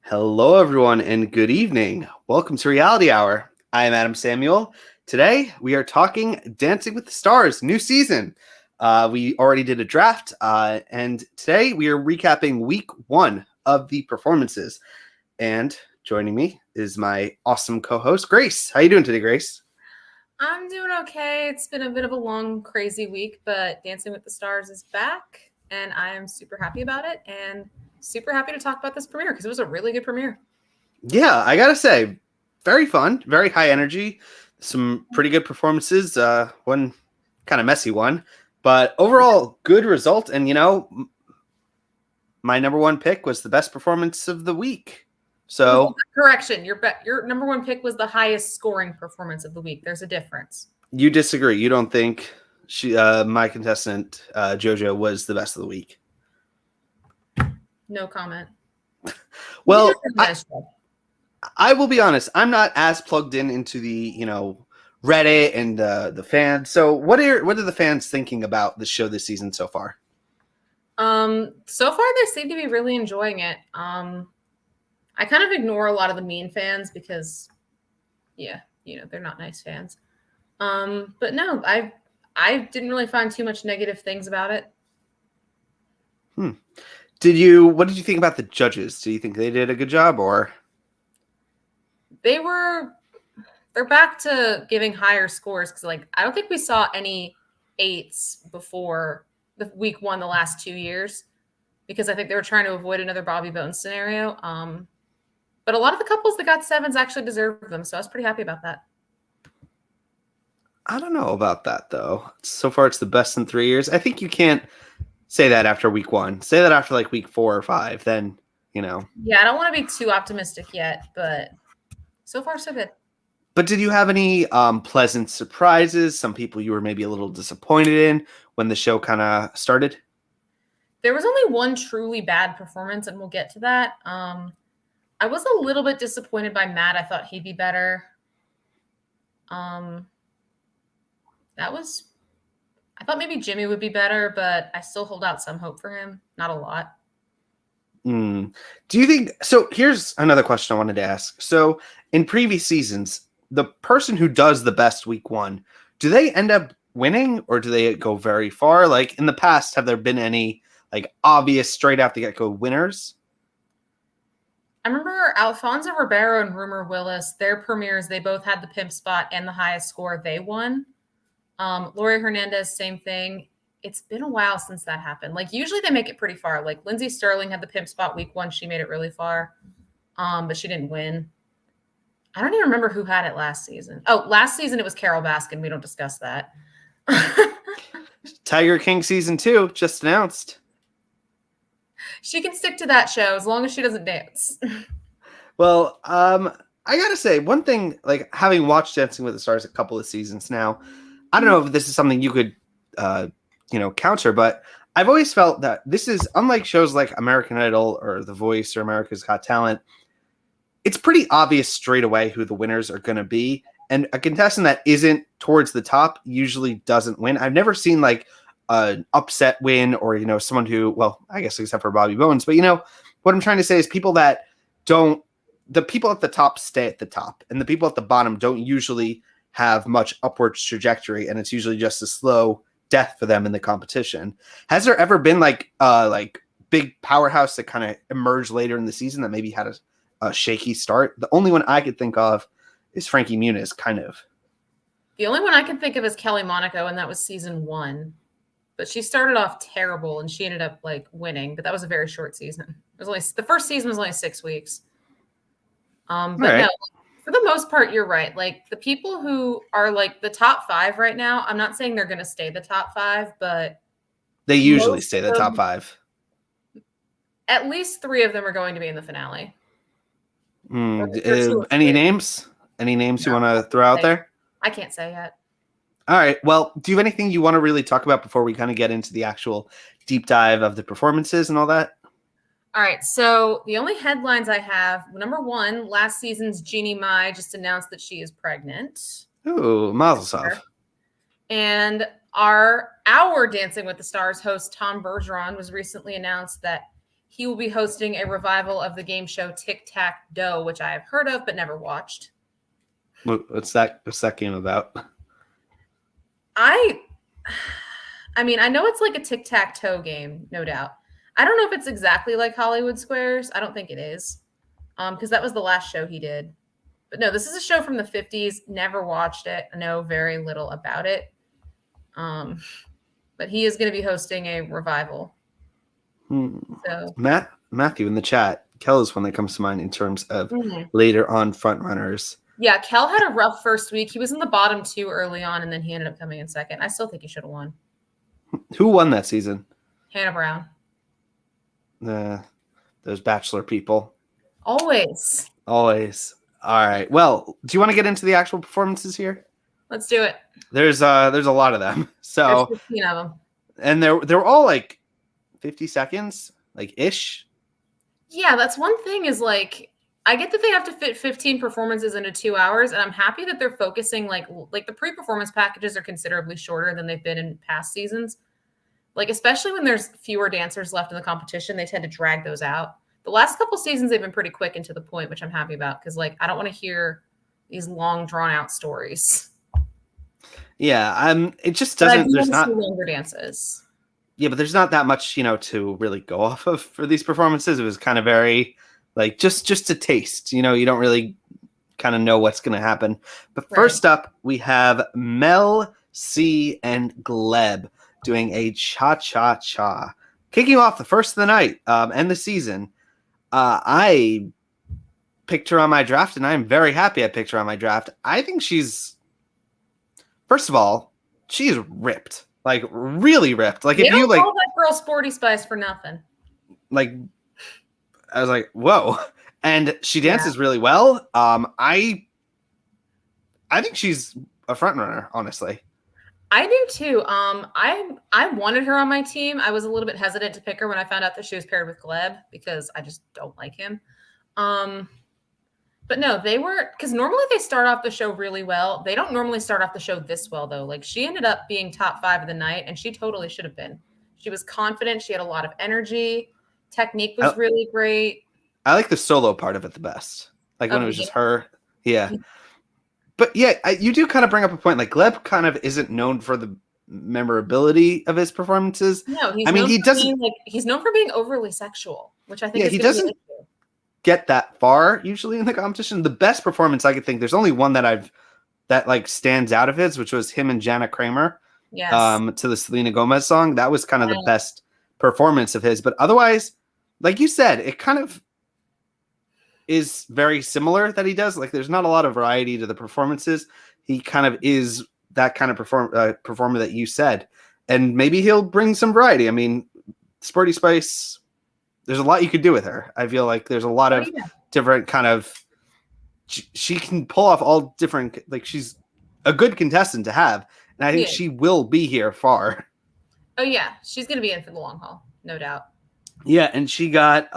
Hello, everyone, and good evening. Welcome to Reality Hour. I am Adam Samuel. Today, we are talking Dancing with the Stars, new season. We already did a draft, and today we are recapping week one of the performances. And joining me is my awesome co-host, Grace. How you doing today, Grace? I'm doing okay. It's been a bit of a long, crazy week, but Dancing with the Stars is back, and I am super happy about it and super happy to talk about this premiere because it was a really good premiere. Yeah, I gotta say, very fun, very high energy, some pretty good performances. One kind of messy one, but overall good result. And my number one pick was the best performance of the week. So correction, your number one pick was the highest scoring performance of the week. There's a difference. You disagree? You don't think my contestant JoJo was the best of the week? No comment. Well, I will be honest. I'm not as plugged into the Reddit and the fans. So what are the fans thinking about the show this season so far? So far they seem to be really enjoying it. I kind of ignore a lot of the mean fans because, they're not nice fans. But no, I didn't really find too much negative things about it. What did you think about the judges? Do you think they did a good job, or they're back to giving higher scores? Because I don't think we saw any 8s before the week one the last 2 years, because I think they were trying to avoid another Bobby Bones scenario. But a lot of the couples that got 7s actually deserved them, so I was pretty happy about that. I don't know about that, though. So far, it's the best in 3 years. I think you can't say that after week one. Say that after like week 4 or 5, then, Yeah, I don't want to be too optimistic yet, but so far, so good. But did you have any pleasant surprises? Some people you were maybe a little disappointed in when the show kind of started? There was only one truly bad performance, and we'll get to that. I was a little bit disappointed by Matt. I thought he'd be better. I thought maybe Jimmy would be better, but I still hold out some hope for him. Not a lot. Do you think so? Here's another question I wanted to ask. So in previous seasons, the person who does the best week one, do they end up winning or do they go very far? Like in the past, have there been any like obvious straight out the get-go winners? I remember Alfonso Ribeiro and Rumor Willis, their premieres, they both had the pimp spot and the highest score. They won. Lori Hernandez, same thing. It's been a while since that happened. Like usually they make it pretty far. Like Lindsay Sterling had the pimp spot week one. She made it really far, but she didn't win. I don't even remember who had it last season. Oh, last season it was Carol Baskin. We don't discuss that. Tiger King season 2 just announced. She can stick to that show as long as she doesn't dance. Well, I gotta say one thing, like having watched Dancing with the Stars a couple of seasons now, I don't know if this is something you could, counter, but I've always felt that this is unlike shows like American Idol or The Voice or America's Got Talent. It's pretty obvious straight away who the winners are going to be. And a contestant that isn't towards the top usually doesn't win. I've never seen like an upset win or, someone who, well, I guess except for Bobby Bones, but what I'm trying to say is people that the people at the top stay at the top and the people at the bottom don't usually have much upwards trajectory. And it's usually just a slow death for them in the competition. Has there ever been like big powerhouse that kind of emerged later in the season that maybe had a shaky start? The only one I could think of is Frankie Muniz, kind of. The only one I can think of is Kelly Monaco, and that was season 1. But she started off terrible, and she ended up like winning. But that was a very short season. It was only the first season was only 6 weeks. But right. No, for the most part, you're right. Like the people who are like the top 5 right now, I'm not saying they're going to stay the top 5, but they usually stay the top 5. At least 3 of them are going to be in the finale. Any names? Any names you want to throw out there? I can't say yet. All right. Well, do you have anything you want to really talk about before we kind of get into the actual deep dive of the performances and all that? All right. So the only headlines I have, number 1, last season's Jeannie Mai just announced that she is pregnant. Ooh, mazel tov. And our Dancing with the Stars host, Tom Bergeron, was recently announced that he will be hosting a revival of the game show Tic Tac Dough, which I have heard of but never watched. What's that game about? I mean, I know it's like a tic-tac-toe game, no doubt. I don't know if it's exactly like Hollywood Squares. I don't think it is, because that was the last show he did. But no, this is a show from the 50s. Never watched it. I know very little about it. But he is going to be hosting a revival. So Matthew in the chat, Kel is one that comes to mind in terms of later on front runners. Yeah, Kel had a rough first week. He was in the bottom 2 early on, and then he ended up coming in second. I still think he should have won. Who won that season? Hannah Brown. Those Bachelor people. Always. All right. Well, do you want to get into the actual performances here? Let's do it. There's a lot of them. So there's 15 of them. And they're all like 50 seconds, like ish. Yeah, that's one thing is like I get that they have to fit 15 performances into 2 hours, and I'm happy that they're focusing like the pre-performance packages are considerably shorter than they've been in past seasons. Like, especially when there's fewer dancers left in the competition, they tend to drag those out. The last couple seasons, they've been pretty quick and to the point, which I'm happy about because, like, I don't want to hear these long, drawn-out stories. Yeah, it just doesn't. There's not longer dances. Yeah, but there's not that much, to really go off of for these performances. It was kind of very, like, just a taste. You don't really kind of know what's going to happen. But first up, we have Mel C and Gleb doing a cha-cha-cha. Kicking off the first of the night and the season. I picked her on my draft, and I'm very happy I picked her on my draft. I think first of all, she's ripped. Like, really ripped. Like, they if you don't call that girl Sporty Spice for nothing. Like, I was like, whoa. And she dances really well. I think she's a front runner, honestly. I do too. I wanted her on my team. I was a little bit hesitant to pick her when I found out that she was paired with Gleb because I just don't like him. But no, they were, because normally they start off the show really well. They don't normally start off the show this well, though. Like, she ended up being top 5 of the night, and she totally should have been. She was confident. She had a lot of energy. Technique was really great. I like the solo part of it the best. Like, when it was just her. Yeah. But yeah, you do kind of bring up a point. Like, Gleb kind of isn't known for the memorability of his performances. No, he's known for being overly sexual, which I think he doesn't get that far usually in the competition. The best performance I could think, there's only one that stands out of his, which was him and Jana Kramer. Yes. To the Selena Gomez song. That was kind of the best performance of his. But otherwise, like you said, it kind of is very similar that he does. Like, there's not a lot of variety to the performances. He kind of is that kind of performer that you said. And maybe he'll bring some variety. I mean, Sporty Spice, there's a lot you could do with her. I feel like there's a lot of different kind of, she can pull off all different, like, she's a good contestant to have. And I think she will be here far. Oh yeah. She's going to be in for the long haul. No doubt. Yeah. And she got,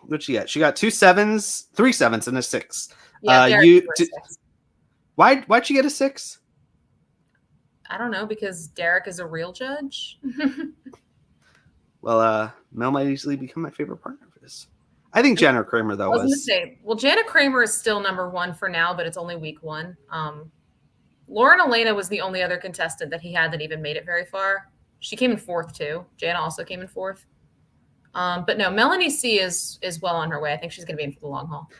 what'd she get? She got 3 7s and a 6. Yeah. Why'd she get a 6? I don't know, because Derek is a real judge. Well, Mel might easily become my favorite partner for this. I think Jana Kramer, though, I was going to say, well, Jana Kramer is still number 1 for now, but it's only week 1. Lauren Elena was the only other contestant that he had that even made it very far. She came in 4th, too. Jana also came in 4th. But no, Melanie C is well on her way. I think she's going to be in for the long haul.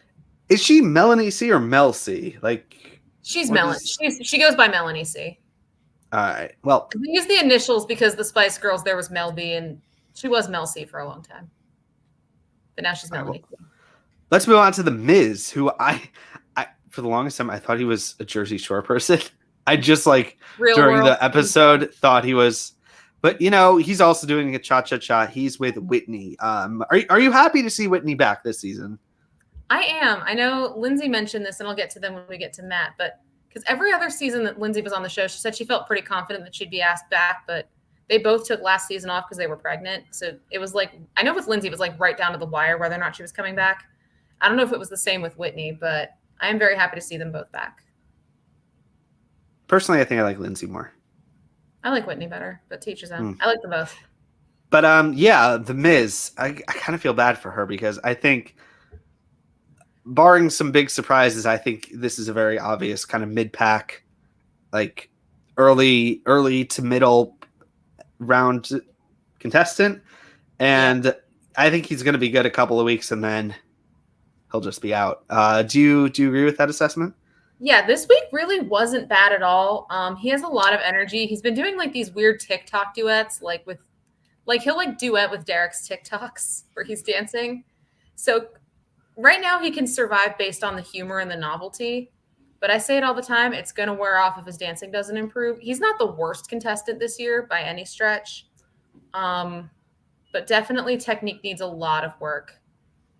Is she Melanie C or Mel C? Like, she's Melanie. She goes by Melanie C. All right. Well, we use the initials because the Spice Girls, there was Mel B, and she was Mel C for a long time. But now she's Melanie C. Let's move on to the Miz, who I for the longest time I thought he was a Jersey Shore person. I just during the episode thought he was, but he's also doing a cha-cha-cha. He's with Whitney. Are you happy to see Whitney back this season? I am. I know Lindsay mentioned this, and I'll get to them when we get to Matt, but because every other season that Lindsay was on the show, she said she felt pretty confident that she'd be asked back, but they both took last season off because they were pregnant. So it was I know with Lindsay, it was right down to the wire whether or not she was coming back. I don't know if it was the same with Whitney, but I am very happy to see them both back. Personally, I think I like Lindsay more. I like Whitney better, but teach his own. I like them both. But yeah, the Miz. I kind of feel bad for her because I think, barring some big surprises, I think this is a very obvious kind of mid-pack, like early to middle round contestant, Yeah. and I think he's going to be good a couple of weeks and then he'll just be out. Do you agree with that assessment? Yeah, this week really wasn't bad at all. He has a lot of energy. He's been doing like these weird TikTok duets, he'll like duet with Derek's TikToks where he's dancing. So right now he can survive based on the humor and the novelty. But I say it all the time, it's going to wear off if his dancing doesn't improve. He's not the worst contestant this year by any stretch. But definitely technique needs a lot of work.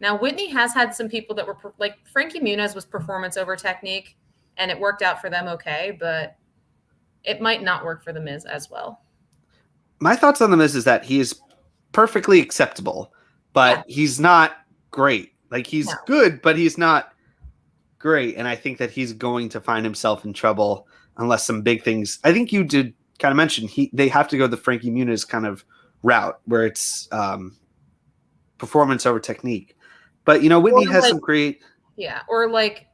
Now, Whitney has had some people that were like Frankie Muniz was performance over technique, and it worked out for them okay, but it might not work for The Miz as well. My thoughts on The Miz is that he is perfectly acceptable, but he's not great. Like, he's good, but he's not great. And I think that he's going to find himself in trouble unless some big things. I think you did kind of mention they have to go the Frankie Muniz kind of route where it's performance over technique. But Whitney has some great. Yeah, or like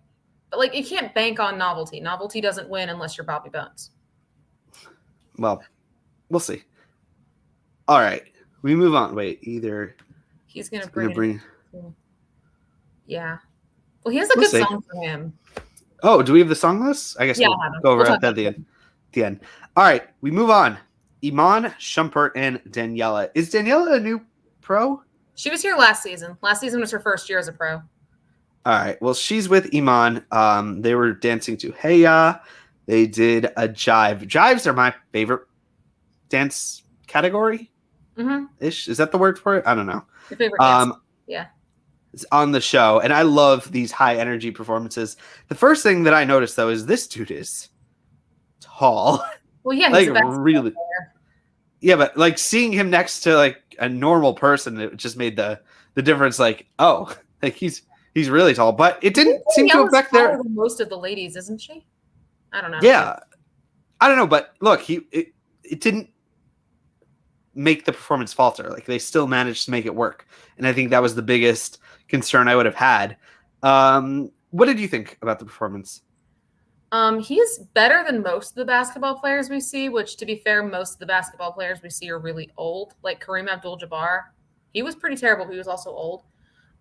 you can't bank on novelty. Novelty doesn't win unless you're Bobby Bones. Well, we'll see. All right, we move on. Wait, he's gonna bring. Yeah. Well, he has a We'll good see. song for him. Oh, do we have the song list? I guess we'll go over at the end. All right, we move on. Iman, Shumpert, and Daniela. Is Daniela a new pro? She was here last season. Last season was her first year as a pro. All right. Well, she's with Iman. They were dancing to Hey Ya. They did a jive. Jives are my favorite dance category. Ish. Is that the word for it? I don't know. Your favorite dance? Yeah. It's on the show, and I love these high energy performances. The first thing that I noticed though is this dude is tall. Well, yeah, like he's a really. player. Yeah, but like seeing him next to like a normal person, it just made the difference. Like, oh, like he's really tall, but it didn't seem to affect their. Most of the ladies, isn't she? I don't know. Yeah, I don't know, but look, it didn't make the performance falter. Like they still managed to make it work, and I think that was the biggest concern I would have had. What did you think about the performance? He's better than most of the basketball players we see, which, to be fair, most of the basketball players we see are really old. Like Kareem Abdul-Jabbar, he was pretty terrible, but he was also old.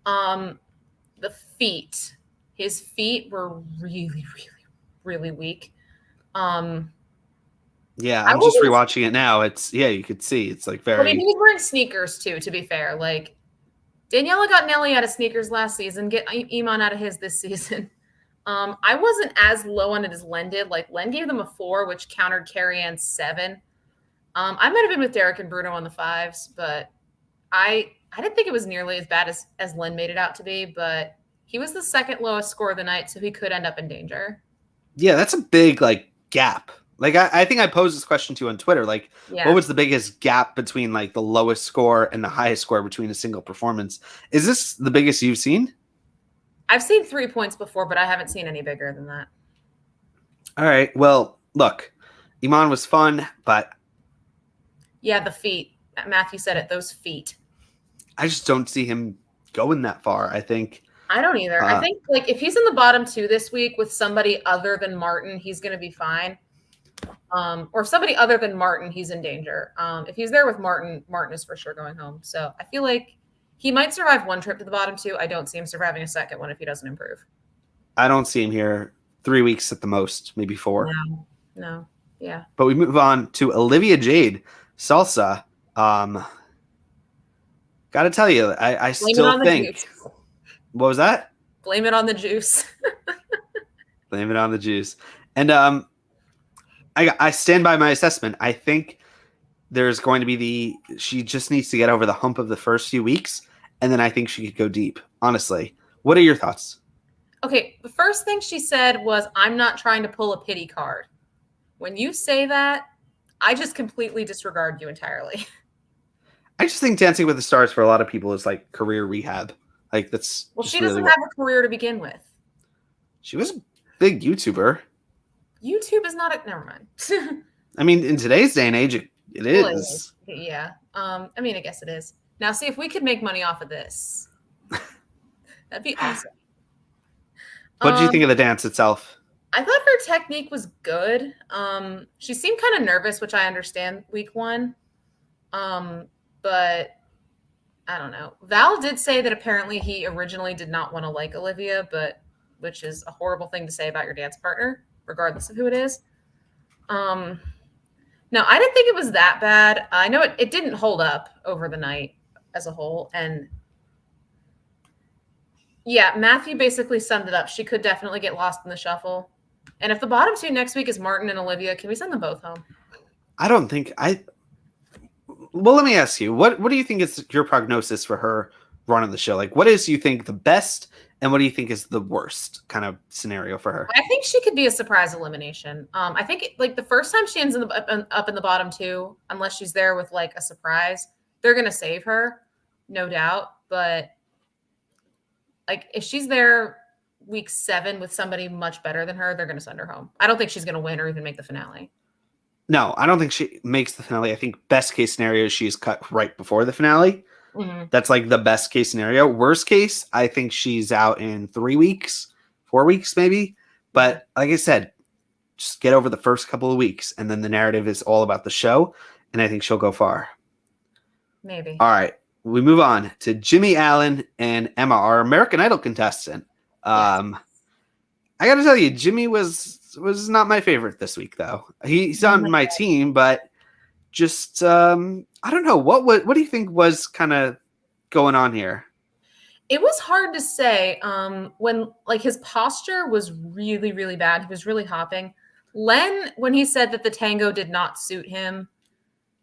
The feet, his feet were really, really, really weak. Yeah, I'm just rewatching it now. You could see it's like very. I mean, he was wearing sneakers too. To be fair, like Daniela got Nelly out of sneakers last season. Get Iman out of his this season. I wasn't as low on it as Len did. Like Len gave them a 4, which countered Carrie Ann's 7. I might have been with Derek and Bruno on the 5s, but I didn't think it was nearly as bad as Len made it out to be. But he was the second lowest score of the night, so he could end up in danger. Yeah, that's a big like gap. Like I think I posed this question to you on Twitter. Like, what was the biggest gap between like the lowest score and the highest score between a single performance? Is this the biggest you've seen? I've seen 3 points before, but I haven't seen any bigger than that. All right. Well, look, Iman was fun, but yeah, the feet. Matthew said it. Those feet. I just don't see him going that far. I think. I don't either. I think like if he's in the bottom 2 this week with somebody other than Martin, he's going to be fine. Or if somebody other than Martin, he's in danger. If he's there with Martin, Martin is for sure going home. So I feel like he might survive 1 trip to the bottom 2. I don't see him surviving a second one if he doesn't improve. I don't see him here 3 weeks at the most, maybe 4. No. Yeah. But we move on to Olivia, Jade, Salsa. Got to tell you, I still think. What was that? Blame it on the juice. Blame it on the juice. And I stand by my assessment. I think there's going to be she just needs to get over the hump of the first few weeks, and then I think she could go deep. Honestly, what are your thoughts? Okay, the first thing she said was, "I'm not trying to pull a pity card." When you say that, I just completely disregard you entirely. I just think Dancing with the Stars for a lot of people is like career rehab. Like that's she doesn't have a career to begin with. She was a big YouTuber. YouTube is not a never mind. I mean, in today's day and age, it is. Yeah. I mean, I guess it is. Now, see if we could make money off of this. That'd be awesome. What did you think of the dance itself? I thought her technique was good. She seemed kind of nervous, which I understand week one. But I don't know. Val did say that apparently he originally did not want to like Olivia, which is a horrible thing to say about your dance partner, regardless of who it is. No, I didn't think it was that bad. I know it didn't hold up over the night as a whole. And yeah, Matthew basically summed it up. She could definitely get lost in the shuffle. And if the bottom two next week is Martin and Olivia, can we send them both home? I don't think well, let me ask you, what do you think is your prognosis for her running the show? Like, what is you think the best and what do you think is the worst kind of scenario for her? I think she could be a surprise elimination. I think like the first time she ends up in the bottom two, unless she's there with like a surprise, they're going to save her, no doubt. But like if she's there week 7 with somebody much better than her, they're going to send her home. I don't think she's going to win or even make the finale. No, I don't think she makes the finale. I think best case scenario, she's cut right before the finale. Mm-hmm. That's like the best case scenario. Worst case, I think she's out in 3 weeks, 4 weeks maybe. But like I said, just get over the first couple of weeks, and then the narrative is all about the show, and I think she'll go far. Maybe. All right, we move on to Jimmy Allen and Emma, our American Idol contestant. Yes. I got to tell you, Jimmy was not my favorite this week, though. He's on my team, but just I don't know what do you think was kind of going on here? It was hard to say. When like his posture was really, really bad. He was really hopping. Len, when he said that the tango did not suit him,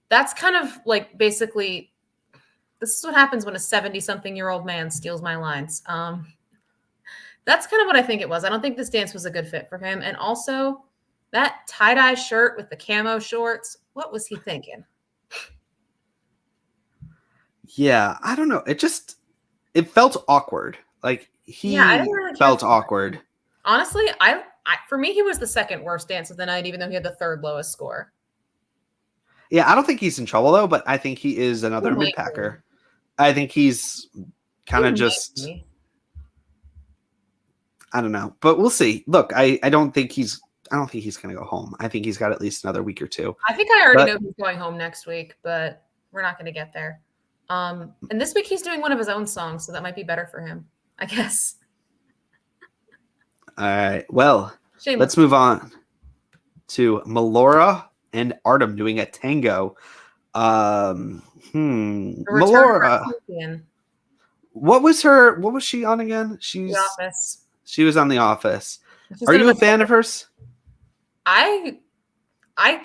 that's kind of like basically this is what happens when a 70-something-year-old man steals my lines. That's kind of what I think it was. I don't think this dance was a good fit for him. And also that tie-dye shirt with the camo shorts, what was he thinking? Yeah, I don't know. It felt awkward. Like I didn't really felt awkward. Honestly, I for me, he was the second worst dance of the night, even though he had the third lowest score. Yeah, I don't think he's in trouble though, but I think he is another mid-packer. I think he's kind of just I don't know, but we'll see. Look, I don't think he's going to go home. I think he's got at least another week or two. I think I already know he's going home next week, but we're not going to get there. And this week he's doing one of his own songs, so that might be better for him, I guess. All right. Well, Shameless. Let's move on to Melora and Artem doing a tango. Melora. What was she on again? The Office. She was on The Office. Are you a fan of hers? I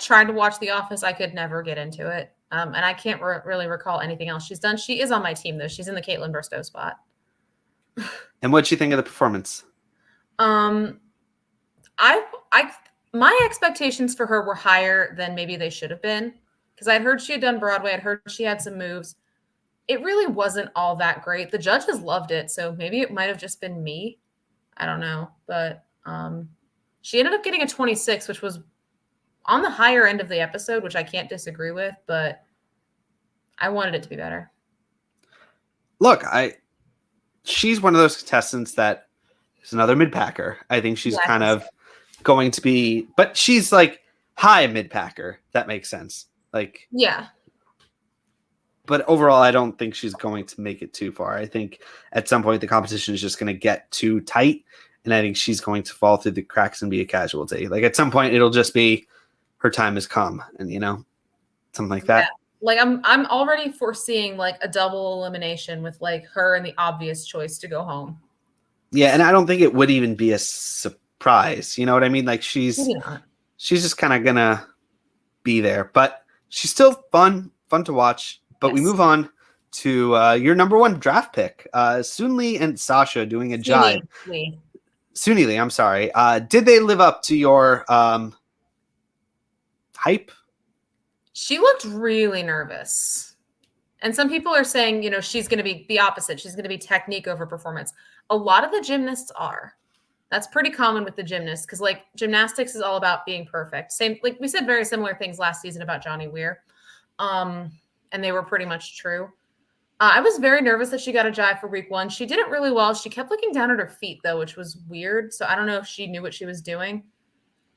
tried to watch The Office. I could never get into it. And I can't really recall anything else she's done. She is on my team, though. She's in the Caitlin Bristow spot. And what'd you think of the performance? My expectations for her were higher than maybe they should have been. Because I'd heard she had done Broadway. I'd heard she had some moves. It really wasn't all that great. The judges loved it. So maybe it might have just been me. I don't know. But she ended up getting a 26, which was on the higher end of the episode, which I can't disagree with, but I wanted it to be better. Look, she's one of those contestants that is another mid-packer. I think she's kind of going to be, but she's like high mid-packer. That makes sense. Like, yeah. But overall, I don't think she's going to make it too far. I think at some point the competition is just going to get too tight, and I think she's going to fall through the cracks and be a casualty. Like at some point, it'll just be her time has come, and something like that. Yeah. Like I'm already foreseeing like a double elimination with like her and the obvious choice to go home. Yeah, and I don't think it would even be a surprise. You know what I mean? Like she's just kind of gonna be there, but she's still fun to watch. But yes. We move on to your number one draft pick, Sunley and Sasha doing a jive. Sunny Lee, I'm sorry. Did they live up to your hype? She looked really nervous. And some people are saying, she's going to be the opposite. She's going to be technique over performance. A lot of the gymnasts are. That's pretty common with the gymnasts because, like, gymnastics is all about being perfect. Same, like we said, very similar things last season about Johnny Weir. And and they were pretty much true. I was very nervous that she got a jive for week 1. She did it really well. She kept looking down at her feet, though, which was weird. So I don't know if she knew what she was doing.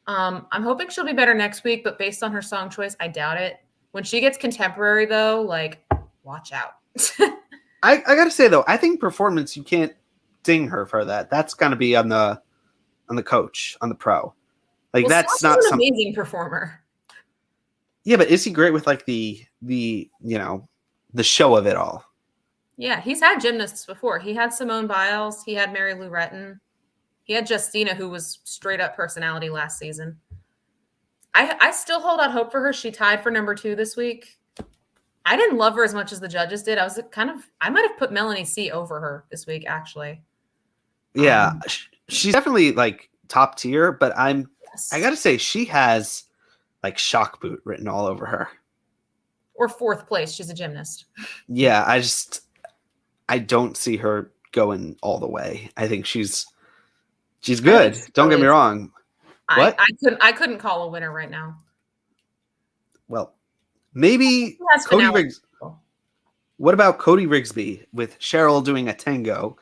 I'm hoping she'll be better next week, but based on her song choice, I doubt it. When she gets contemporary, though, like, watch out. I got to say, though, I think performance, you can't ding her for that. That's going to be on the coach, on the pro. Like, well, that's not an amazing performer. Yeah, but is he great with, like, the show of it all? Yeah, he's had gymnasts before. He had Simone Biles. He had Mary Lou Retton. He had Justina, who was straight up personality last season. I still hold out hope for her. She tied for number 2 this week. I didn't love her as much as the judges did. I might have put Melanie C over her this week, actually. Yeah, she's definitely like top tier, but I got to say she has like shock boot written all over her. Or 4th place. She's a gymnast. Yeah, I don't see her going all the way. I think she's good. Don't get me wrong. What? I couldn't call a winner right now. Well, maybe Cody Riggs. What about Cody Rigsby with Cheryl doing a tango?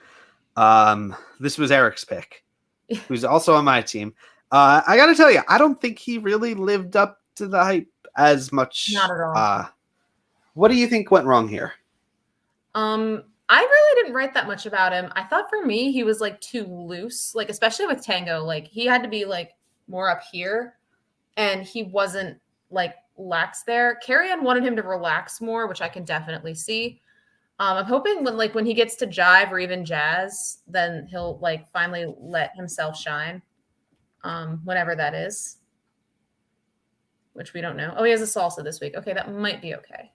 This was Eric's pick, who's also on my team. I got to tell you, I don't think he really lived up to the hype as much. Not at all. What do you think went wrong here? I really didn't write that much about him. I thought for me, he was like too loose, like especially with Tango, like he had to be like more up here and he wasn't like lax there. Carrie-Ann wanted him to relax more, which I can definitely see. I'm hoping when he gets to jive or even jazz, then he'll like finally let himself shine. Whenever that is, which we don't know. Oh, he has a salsa this week. Okay, that might be okay.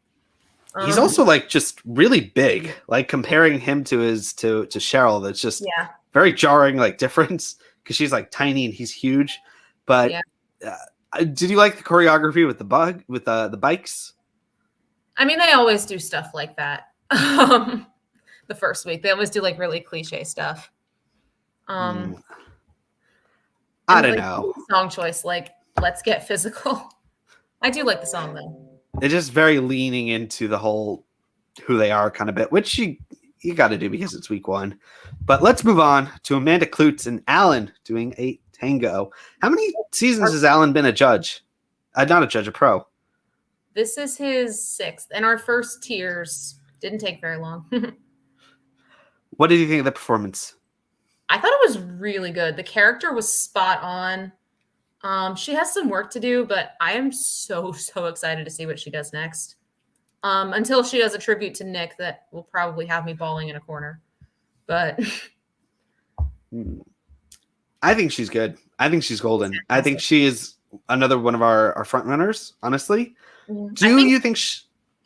He's also like just really big. Like comparing him to Cheryl, that's just very jarring. Like difference because she's like tiny and he's huge. But did you like the choreography with the bikes? I mean, they always do stuff like that. The first week, they always do like really cliche stuff. I don't know. Song choice, like let's get physical. I do like the song though. They're just very leaning into the whole who they are kind of bit, which you got to do because it's week 1. But let's move on to Amanda Klutz and Alan doing a tango. How many seasons has Alan been a judge? Not a judge, a pro. This is his 6th, and our first tiers didn't take very long. What did you think of the performance? I thought it was really good. The character was spot on. She has some work to do, but I am so excited to see what she does next. Until she does a tribute to Nick that will probably have me bawling in a corner. But I think she's good. I think she's golden. I think she is another one of our front runners, honestly. You think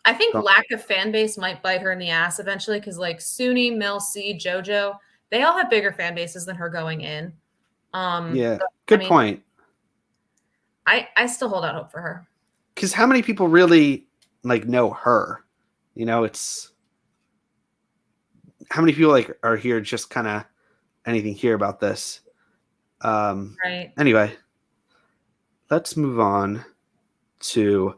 I think lack of fan base might bite her in the ass eventually because like Suni, Mel C, JoJo, they all have bigger fan bases than her going in. Good point. I still hold out hope for her. Because how many people really like know her? You know, it's how many people like are here just kind of anything here about this. Right. Anyway, let's move on to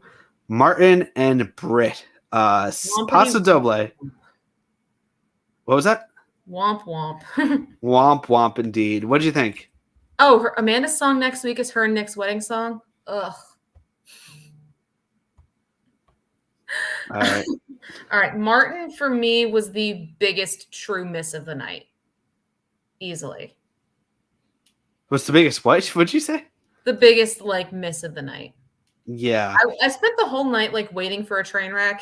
Martin and Britt. Paso Doble. What was that? Womp womp. Womp womp indeed. What did you think? Oh, Amanda's song next week is her and Nick's wedding song. Ugh. All right. All right. Martin, for me, was the biggest true miss of the night. Easily. What's the biggest what? What'd you say? The biggest, like, miss of the night. Yeah. I spent the whole night, like, waiting for a train wreck.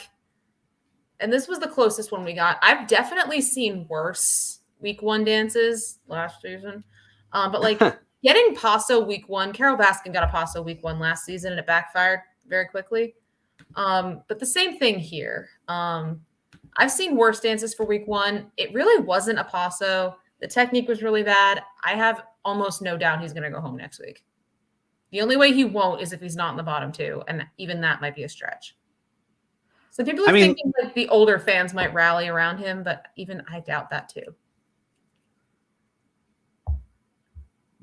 And this was the closest one we got. I've definitely seen worse week 1 dances last season. But, like, getting Paso week 1, Carol Baskin got a Paso week 1 last season, and it backfired very quickly. But the same thing here. I've seen worse dances for week 1. It really wasn't a Paso. The technique was really bad. I have almost no doubt he's going to go home next week. The only way he won't is if he's not in the bottom 2, and even that might be a stretch. So people are thinking like the older fans might rally around him, but even I doubt that too.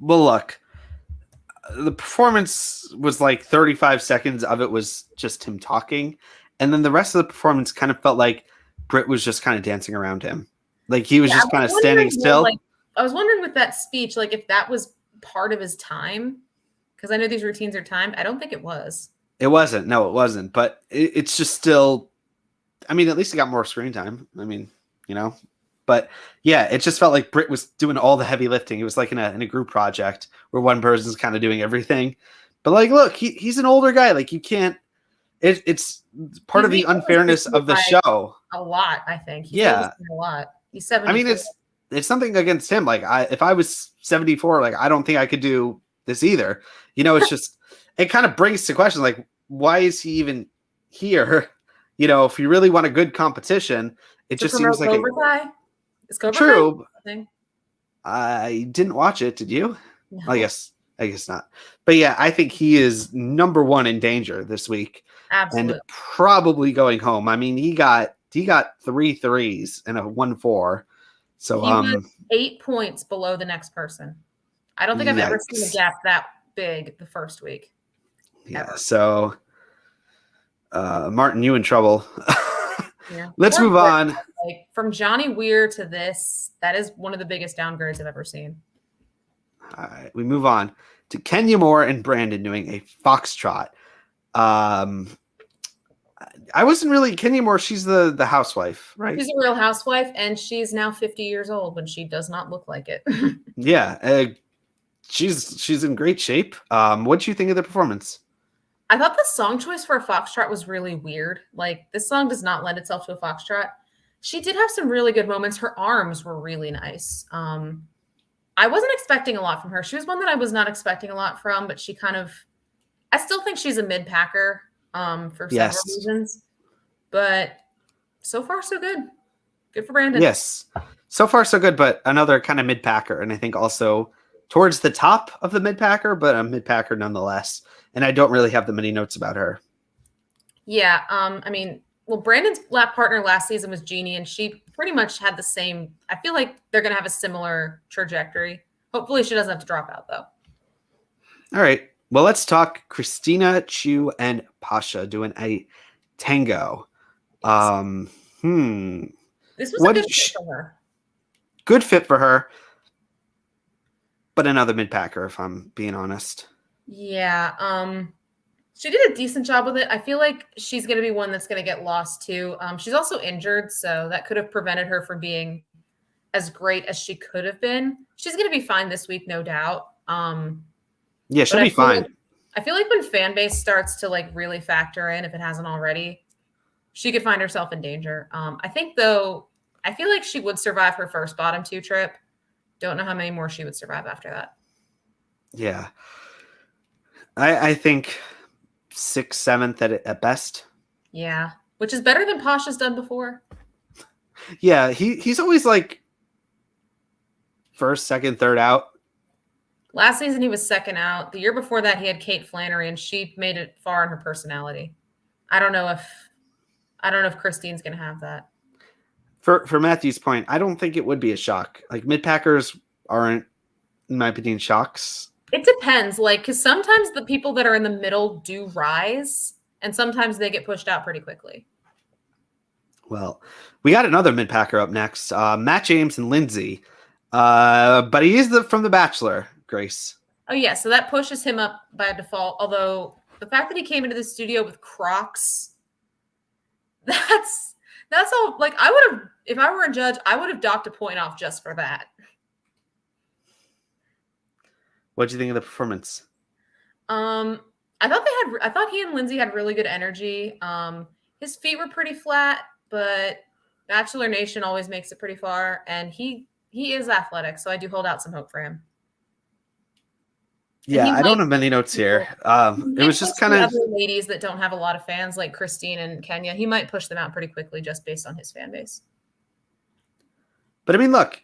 Well, look, the performance was like 35 seconds of it was just him talking. And then the rest of the performance kind of felt like Britt was just kind of dancing around him. Like he was just kind of standing still. I was wondering with that speech, like if that was part of his time, because I know these routines are timed. I don't think it was. It wasn't. No, it wasn't. But it's just still, I mean, at least he got more screen time. I mean, but yeah, it just felt like Britt was doing all the heavy lifting. It was like in a group project where one person's kind of doing everything. But like, look, he's an older guy. Like you can't, it's part of the unfairness of the show. A lot, I think. Yeah. A lot. He's 74. I mean, it's something against him. Like if I was 74, like I don't think I could do this either. It's just, it kind of brings to question, like, why is he even here? If you really want a good competition, it just seems like Is Cobra true. Kai? I didn't watch it. Did you? No. I guess not. But yeah, I think he is number one in danger this week. Absolutely. And probably going home. I mean, he got 3 threes and a 1-4. So he was 8 points below the next person. I don't think I've ever seen a gap that big the first week. Yeah. Ever. So Martin, you in trouble. Yeah. Let's move on. Like from Johnny Weir to this, that is one of the biggest downgrades I've ever seen. All right, we move on to Kenya Moore and Brandon doing a Foxtrot. I wasn't really Kenya Moore. She's the housewife, right? She's a real housewife, and she's now 50 years old when she does not look like it. Yeah, she's in great shape. What do you think of the performance? I thought the song choice for a Foxtrot was really weird. Like this song does not lend itself to a Foxtrot. She did have some really good moments. Her arms were really nice. I wasn't expecting a lot from her. She was one that I was not expecting a lot from, but she kind of, I still think she's a mid-packer for several reasons. But so far, so good. Good for Brandon. Yes. So far, so good, but another kind of mid-packer. And I think also towards the top of the mid-packer, but a mid-packer nonetheless. And I don't really have that many notes about her. Yeah. I mean, well, Brandon's lap partner last season was Jeannie, and she pretty much had the same. I feel like they're going to have a similar trajectory. Hopefully she doesn't have to drop out, though. All right. Well, let's talk Christina, Chu, and Pasha doing a tango. This was a good fit for her. Good fit for her, but another mid-packer, if I'm being honest. Yeah. She did a decent job with it. I feel like she's going to be one that's going to get lost too. She's also injured, so that could have prevented her from being as great as she could have been. She's going to be fine this week, no doubt. Yeah, she'll be fine. I feel like when fan base starts to like really factor in, if it hasn't already, she could find herself in danger. I think though, I feel like she would survive her first bottom 2 trip. Don't know how many more she would survive after that. Yeah. I think 6th, 7th at best. Yeah, which is better than Pasha's done before. Yeah, he's always like 1st, 2nd, 3rd out. Last season he was 2nd out. The year before that he had Kate Flannery, and she made it far in her personality. I don't know if Christine's going to have that. For Matthew's point, I don't think it would be a shock. Like mid-packers aren't, in my opinion, shocks. It depends, like, because sometimes the people that are in the middle do rise, and sometimes they get pushed out pretty quickly. Well, we got another mid-packer up next, Matt James and Lindsay. But he is from The Bachelor, Grace. Oh, yeah, so that pushes him up by default, although the fact that he came into the studio with Crocs, that's all, like, I would have, if I were a judge, I would have docked a point off just for that. What do you think of the performance? I thought he and Lindsay had really good energy. His feet were pretty flat, but Bachelor Nation always makes it pretty far, and he is athletic, so I do hold out some hope for him. Yeah, I don't have many notes here. It was just kind of other ladies that don't have a lot of fans, like Christine and Kenya. He might push them out pretty quickly just based on his fan base. But I mean, look,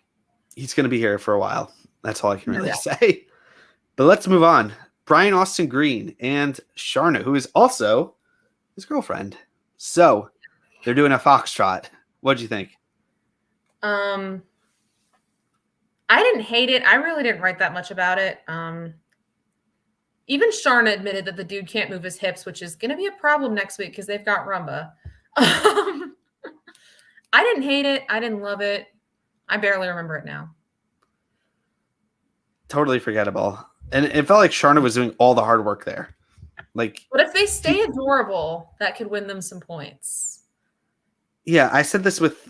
he's going to be here for a while. That's all I can really say. But let's move on. Brian Austin Green and Sharna, who is also his girlfriend. So they're doing a Foxtrot. What'd you think? I didn't hate it. I really didn't write that much about it. Even Sharna admitted that the dude can't move his hips, which is going to be a problem next week because they've got Rumba. I didn't hate it. I didn't love it. I barely remember it now. Totally forgettable. And it felt like Sharna was doing all the hard work there. Like, but if they stay adorable, that could win them some points. Yeah, I said this with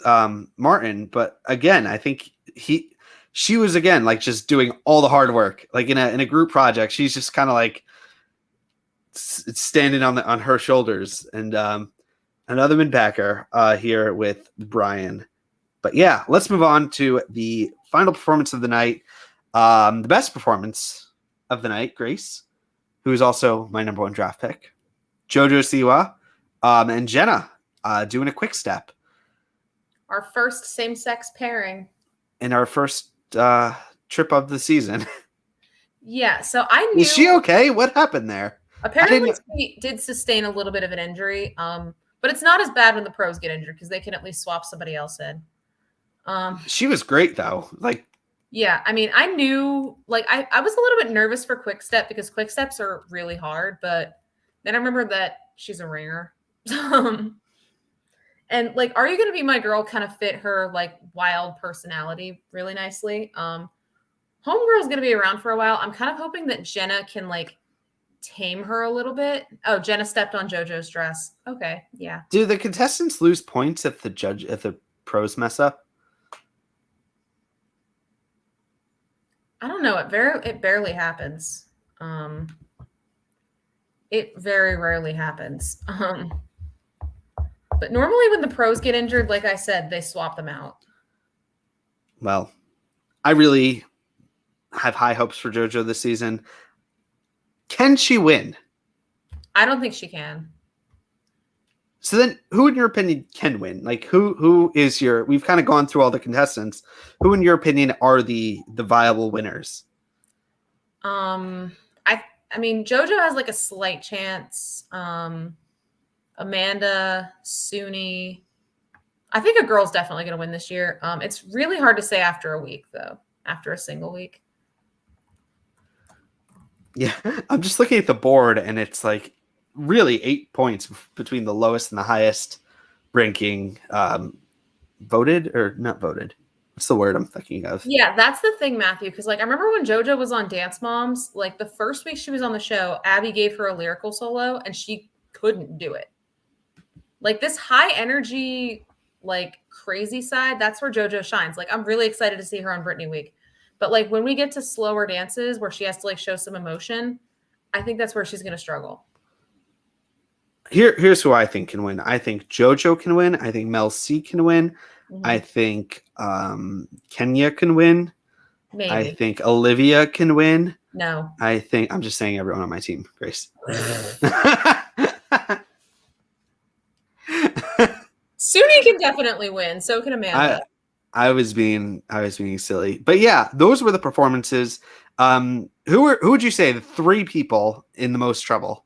Martin, but again, I think she was again like just doing all the hard work. Like in a group project, she's just kind of like standing on her shoulders. And another mid-backer here with Brian. But yeah, let's move on to the final performance of the night. The best performance of the night, Grace, who is also my number one draft pick, JoJo Siwa, and Jenna doing a quick step. Our first same-sex pairing. In our first trip of the season. Yeah, so I knew. Is she okay? What happened there? Apparently, she did sustain a little bit of an injury, but it's not as bad when the pros get injured because they can at least swap somebody else in. She was great though. Like, yeah, I mean, I knew. Like, I was a little bit nervous for quick step because quick steps are really hard, but then I remember that she's a ringer. And like, Are You Gonna Be My Girl kind of fit her like wild personality really nicely. Homegirl's gonna be around for a while. I'm kind of hoping that Jenna can like tame her a little bit. Oh, Jenna stepped on JoJo's dress. Okay, yeah. Do the contestants lose points if the pros mess up? I don't know. It barely happens. It very rarely happens. But normally when the pros get injured, like I said, they swap them out. Well, I really have high hopes for JoJo this season. Can she win? I don't think she can. So then who in your opinion can win? Like who is we've kind of gone through all the contestants. Who in your opinion are the viable winners? I mean JoJo has like a slight chance. Amanda, Suni. I think a girl's definitely going to win this year. It's really hard to say after a week, though. After a single week. Yeah, I'm just looking at the board, and it's like really 8 points between the lowest and the highest ranking. Voted or not voted? What's the word I'm thinking of? Yeah, that's the thing, Matthew. Because like I remember when JoJo was on Dance Moms, like the first week she was on the show, Abby gave her a lyrical solo, and she couldn't do it. Like this high energy, like crazy side, that's where JoJo shines. Like I'm really excited to see her on Britney Week. But like when we get to slower dances where she has to like show some emotion, I think that's where she's going to struggle. Here's who I think can win. I think JoJo can win. I think Mel C can win. Mm-hmm. I think Kenya can win. Maybe. I think Olivia can win. No. I think I'm just saying everyone on my team, Grace. Suni can definitely win. So can Amanda. I was being silly, but yeah, those were the performances. Who would you say the three people in the most trouble?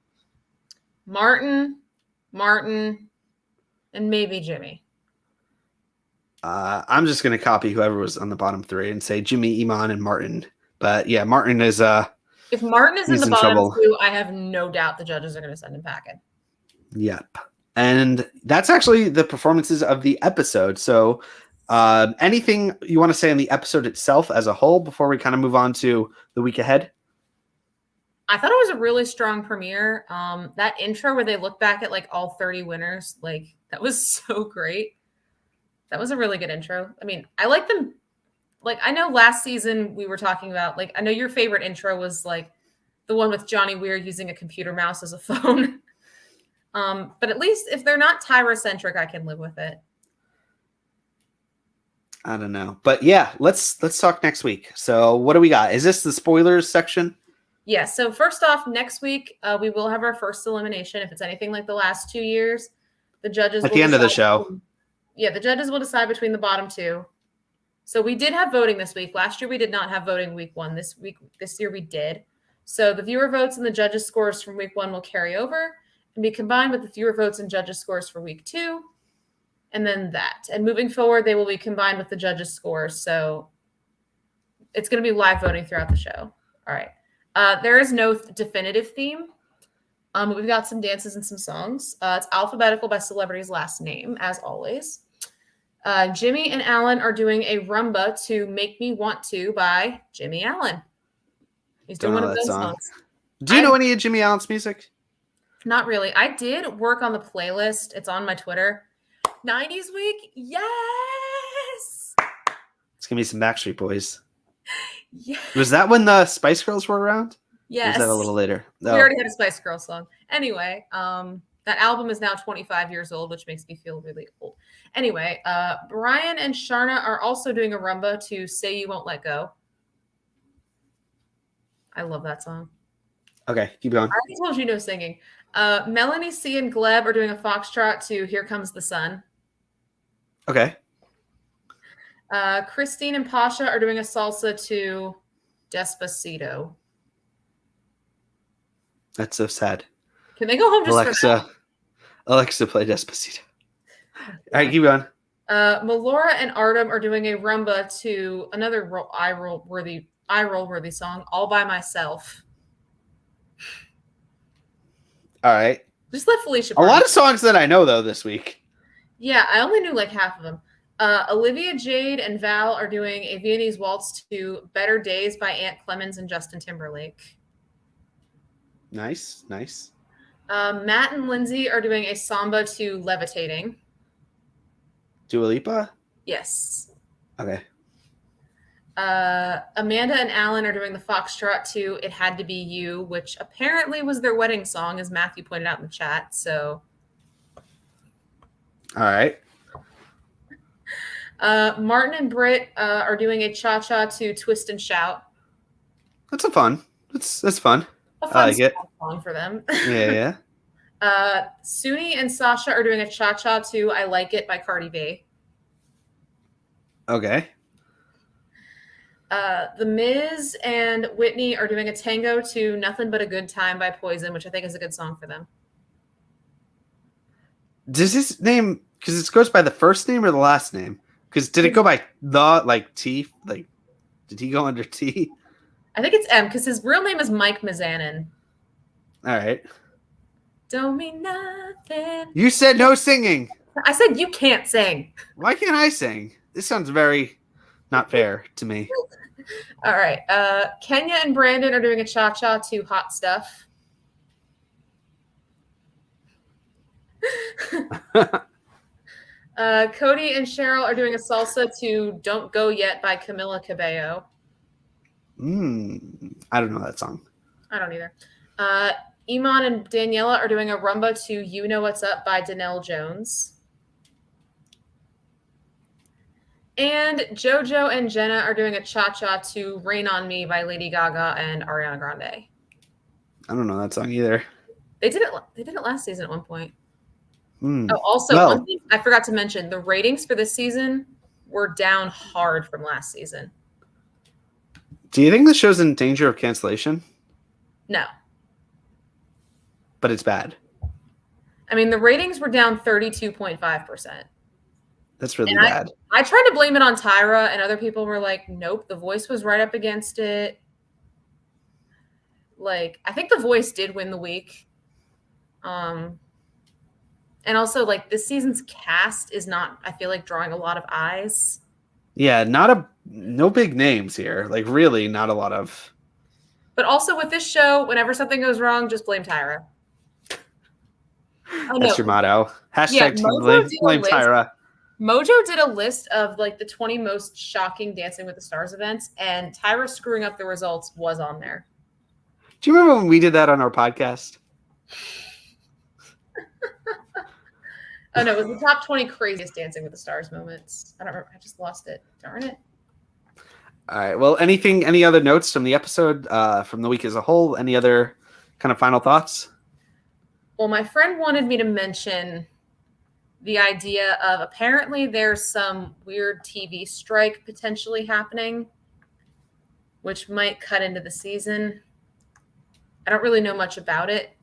Martin, and maybe Jimmy. I'm just gonna copy whoever was on the bottom three and say Jimmy, Iman, and Martin. But yeah, Martin is if Martin is in the bottom trouble. two, I have no doubt the judges are going to send him packing. Yep. And that's actually the performances of the episode. So anything you want to say on the episode itself as a whole before we kind of move on to the week ahead? I thought it was a really strong premiere. That intro where they look back at like all 30 winners, like that was so great. That was a really good intro. I mean, I like them. Like, I know last season we were talking about, like, I know your favorite intro was like the one with Johnny Weir using a computer mouse as a phone. But at least if they're not Tyra-centric, I can live with it. I don't know. But yeah, let's talk next week. So what do we got? Is this the spoilers section? Yeah. So first off, next week, we will have our first elimination. If it's anything like the last 2 years, the judges at the end of the show. Yeah, the judges will decide between the bottom two. So we did have voting this week. Last year we did not have voting week one. This year we did. So the viewer votes and the judges' scores from week one will carry over and be combined with the viewer votes and judges' scores for week two. And then that. And moving forward, they will be combined with the judges' scores. So it's going to be live voting throughout the show. All right. There is no definitive theme. We've got some dances and some songs. It's alphabetical by celebrity's last name, as always. Jimmy and Alan are doing a rumba to Make Me Want To by Jimmy Allen. He's doing one of those songs. Do you know any of Jimmy Allen's music? Not really. I did work on the playlist. It's on my Twitter. 90s week? Yes! It's going to be some Backstreet Boys. Yes. Was that when the Spice Girls were around? Yes. Or was that a little later? No. We already had a Spice Girls song. Anyway, that album is now 25 years old, which makes me feel really old. Anyway, Brian and Sharna are also doing a rumba to Say You Won't Let Go. I love that song. Okay, keep going. I already told you no singing. Melanie C and Gleb are doing a foxtrot to Here Comes the Sun. Okay. Christine and Pasha are doing a salsa to Despacito. That's so sad. Can they go home just for Alexa, play Despacito. All right, keep going. Melora and Artem are doing a rumba to another eye roll worthy song, All by Myself. All right. Just let Felicia. A lot of songs that I know though this week. Yeah, I only knew like half of them. Olivia, Jade, and Val are doing a Viennese waltz to Better Days by Aunt Clemens and Justin Timberlake. Nice. Matt and Lindsay are doing a samba to Levitating. Dua Lipa? Yes. Okay. Amanda and Alan are doing the foxtrot to It Had to Be You, which apparently was their wedding song, as Matthew pointed out in the chat. So, all right. Martin and Britt are doing a cha-cha to Twist and Shout. That's fun. That's fun. A fun song for them. Yeah. Suni and Sasha are doing a cha-cha to I Like It by Cardi B. Okay. The Miz and Whitney are doing a tango to Nothing But a Good Time by Poison, which I think is a good song for them. Does his name, because it goes by the first name or the last name? Because did it go by T? Like, did he go under T? I think it's M, because his real name is Mike Mizanin. All right. Don't mean nothing. You said no singing. I said you can't sing. Why can't I sing? This sounds very not fair to me. All right. Kenya and Brandon are doing a cha-cha to Hot Stuff. Cody and Cheryl are doing a salsa to Don't Go Yet by Camila Cabello. I don't know that song. I don't either. Iman and Daniela are doing a rumba to You Know What's Up by Danelle Jones. And JoJo and Jenna are doing a cha-cha to Rain on Me by Lady Gaga and Ariana Grande. I don't know that song either. They did it last season at one point. One thing I forgot to mention, the ratings for this season were down hard from last season. Do you think the show's in danger of cancellation? No. But it's bad. I mean, the ratings were down 32.5%. That's really bad. I tried to blame it on Tyra, and other people were like, nope, The Voice was right up against it. Like, I think The Voice did win the week. And also, like, this season's cast is not, I feel like, drawing a lot of eyes. Yeah, no big names here. Like, really, not a lot of. But also with this show, whenever something goes wrong, just blame Tyra. That's your motto. Hashtag blame Tyra. Mojo did a list of like the 20 most shocking Dancing with the Stars events, and Tyra screwing up the results was on there. Do you remember when we did that on our podcast? Oh no, it was the top 20 craziest Dancing with the Stars moments. I don't remember. I just lost it. Darn it. All right. Well, any other notes from the episode, from the week as a whole? Any other kind of final thoughts? Well, my friend wanted me to mention the idea of apparently there's some weird TV strike potentially happening, which might cut into the season. I don't really know much about it.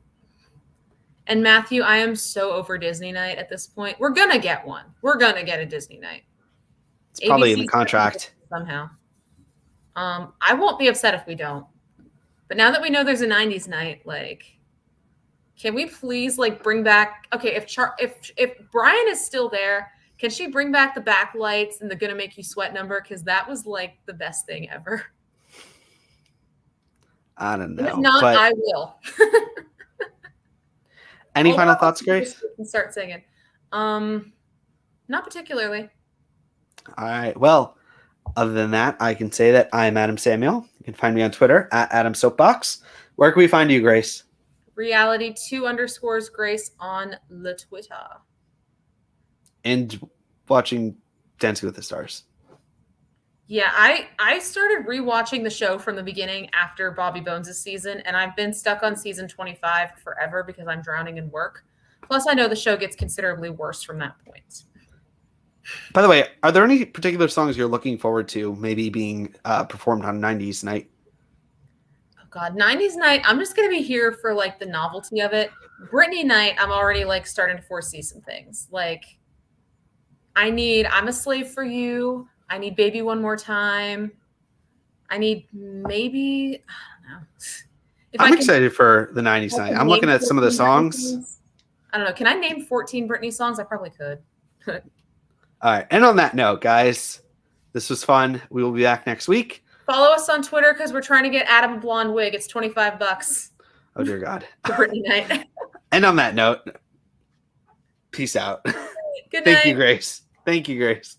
And Matthew, I am so over Disney night at this point. We're going to get one. We're going to get a Disney night. It's probably in the contract. Somehow. I won't be upset if we don't. But now that we know there's a 90s night, like, Can we please like bring back? Okay, if Brian is still there, can she bring back the backlights and the "Gonna Make You Sweat" number? Because that was like the best thing ever. I don't know. If not, but I will. any final thoughts, Grace? Can start singing. Not particularly. All right. Well, other than that, I can say that I'm Adam Samuel. You can find me on Twitter at Adam Soapbox. Where can we find you, Grace? Reality2_Grace on the Twitter. And watching Dancing with the Stars. Yeah, I started rewatching the show from the beginning after Bobby Bones' season, and I've been stuck on season 25 forever because I'm drowning in work. Plus, I know the show gets considerably worse from that point. By the way, are there any particular songs you're looking forward to maybe being performed on 90s Night? Oh God, 90s Night, I'm just going to be here for like the novelty of it. Britney Night, I'm already like starting to foresee some things. Like, I'm a Slave for You. I need Baby One More Time. I need maybe, I don't know. I'm excited for the 90s Night. I'm looking at some of the songs. I don't know. Can I name 14 Britney songs? I probably could. All right. And on that note, guys, this was fun. We will be back next week. Follow us on Twitter because we're trying to get Adam a blonde wig. It's $25. Oh, dear God. For Britney Night. And on that note, peace out. Good night. Thank you, Grace. Thank you, Grace.